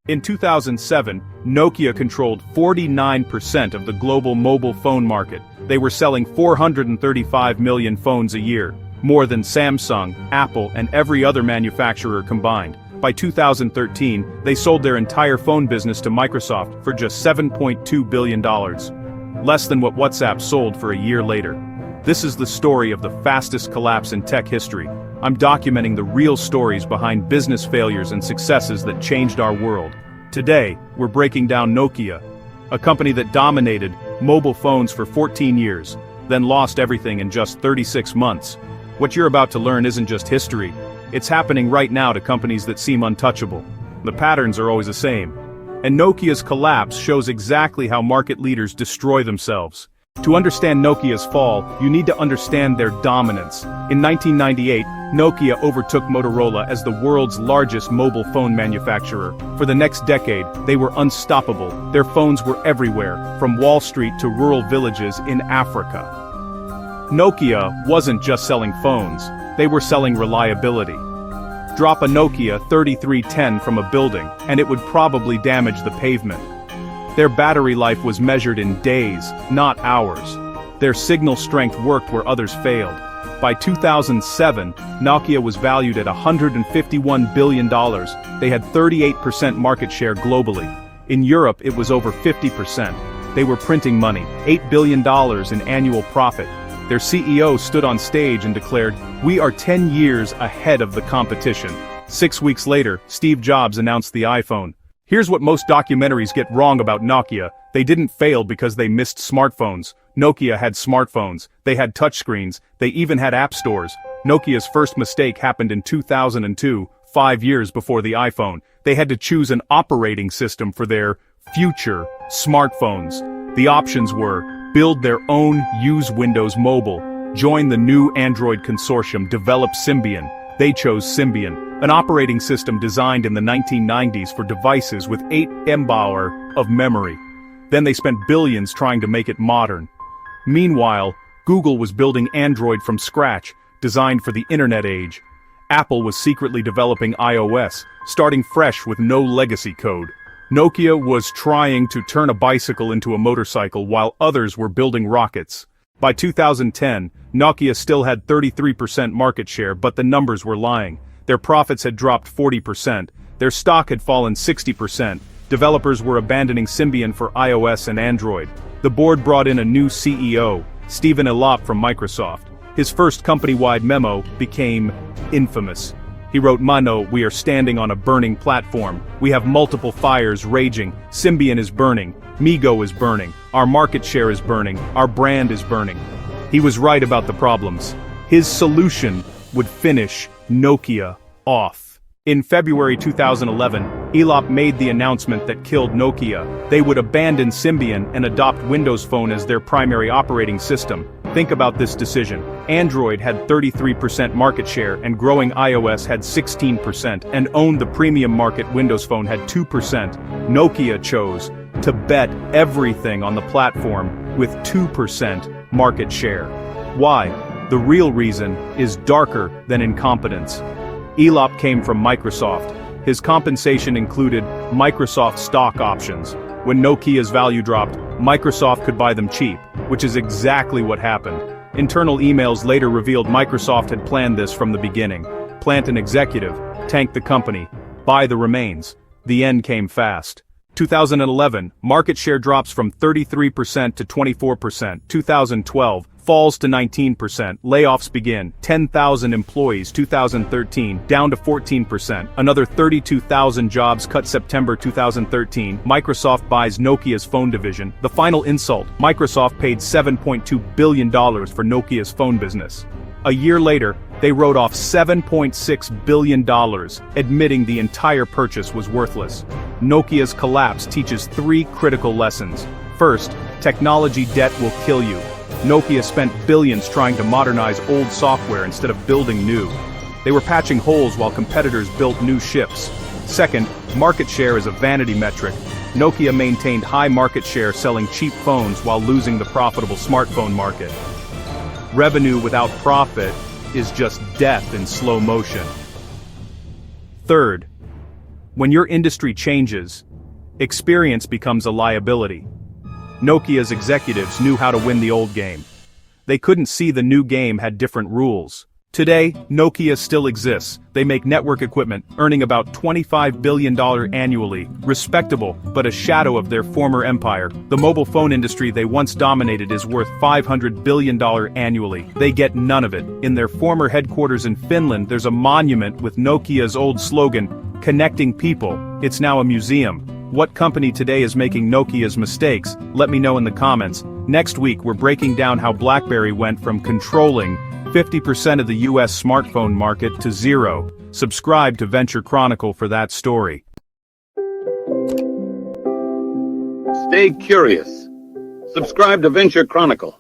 In 2007, Nokia controlled 49% of the global mobile phone market. They were selling 435 million phones a year, more than Samsung, Apple, and every other manufacturer combined. By 2013, they sold their entire phone business to Microsoft for just $7.2 billion. Less than what WhatsApp sold for a year later. This is the story of the fastest collapse in tech history. I'm documenting the real stories behind business failures and successes that changed our world. Today, we're breaking down Nokia, a company that dominated mobile phones for 14 years, then lost everything in just 36 months. What you're about to learn isn't just history. It's happening right now to companies that seem untouchable. The patterns are always the same. And Nokia's collapse shows exactly how market leaders destroy themselves. To understand Nokia's fall, you need to understand their dominance. In 1998, Nokia overtook Motorola as the world's largest mobile phone manufacturer. For the next decade, they were unstoppable. Their phones were everywhere, from Wall Street to rural villages in Africa. Nokia wasn't just selling phones, they were selling reliability. Drop a Nokia 3310 from a building, and it would probably damage the pavement. Their battery life was measured in days, not hours. Their signal strength worked where others failed. By 2007, Nokia was valued at $151 billion. They had 38% market share globally. In Europe, it was over 50%. They were printing money, $8 billion in annual profit. Their CEO stood on stage and declared, "We are 10 years ahead of the competition." 6 weeks later, Steve Jobs announced the iPhone. Here's what most documentaries get wrong about Nokia. They didn't fail because they missed smartphones. Nokia had smartphones, they had touchscreens, they even had app stores. Nokia's first mistake happened in 2002, 5 years before the iPhone. They had to choose an operating system for their future smartphones. The options were, build their own, use Windows Mobile, join the new Android consortium, develop Symbian. They chose Symbian, an operating system designed in the 1990s for devices with 8 MB of memory. Then they spent billions trying to make it modern. Meanwhile, Google was building Android from scratch, designed for the internet age. Apple was secretly developing iOS, starting fresh with no legacy code. Nokia was trying to turn a bicycle into a motorcycle while others were building rockets. By 2010, Nokia still had 33% market share, but the numbers were lying. Their profits had dropped 40%, their stock had fallen 60%, developers were abandoning Symbian for iOS and Android. The board brought in a new CEO, Stephen Elop from Microsoft. His first company-wide memo became infamous. He wrote, "Mano, we are standing on a burning platform. We have multiple fires raging. Symbian is burning. Mego is burning. Our market share is burning. Our brand is burning." He was right about the problems. His solution would finish Nokia off. In February 2011, Elop made the announcement that killed Nokia. They would abandon Symbian and adopt Windows Phone as their primary operating system. Think about this decision. Android had 33% market share and growing iOS had 16% and owned the premium market. Windows Phone had 2%. Nokia chose to bet everything on the platform with 2% market share. Why? The real reason is darker than incompetence. Elop came from Microsoft. His compensation included Microsoft stock options. When Nokia's value dropped, Microsoft could buy them cheap, which is exactly what happened. Internal emails later revealed Microsoft had planned this from the beginning. Plant an executive, tank the company, buy the remains. The end came fast. 2011, market share drops from 33% to 24%. 2012, falls to 19%. Layoffs begin. 10,000 employees. 2013, down to 14%. Another 32,000 jobs cut. September 2013. Microsoft buys Nokia's phone division. The final insult. Microsoft paid $7.2 billion for Nokia's phone business. A year later, they wrote off $7.6 billion, admitting the entire purchase was worthless. Nokia's collapse teaches 3 critical lessons. First, technology debt will kill you. Nokia spent billions trying to modernize old software instead of building new. They were patching holes while competitors built new ships. Second, market share is a vanity metric. Nokia maintained high market share selling cheap phones while losing the profitable smartphone market. Revenue without profit is just death in slow motion. Third, When your industry changes, experience becomes a liability. Nokia's executives knew how to win the old game. They couldn't see the new game had different rules. Today, Nokia still exists. They make network equipment, earning about $25 billion annually, respectable, but a shadow of their former empire. The mobile phone industry they once dominated is worth $500 billion annually. They get none of it. In their former headquarters in Finland, there's a monument with Nokia's old slogan, "Connecting people." It's now a museum. What company today is making Nokia's mistakes? Let me know in the comments. Next week, we're breaking down how BlackBerry went from controlling 50% of the US smartphone market to zero. Subscribe to Venture Chronicle for that story. Stay curious. Subscribe to Venture Chronicle.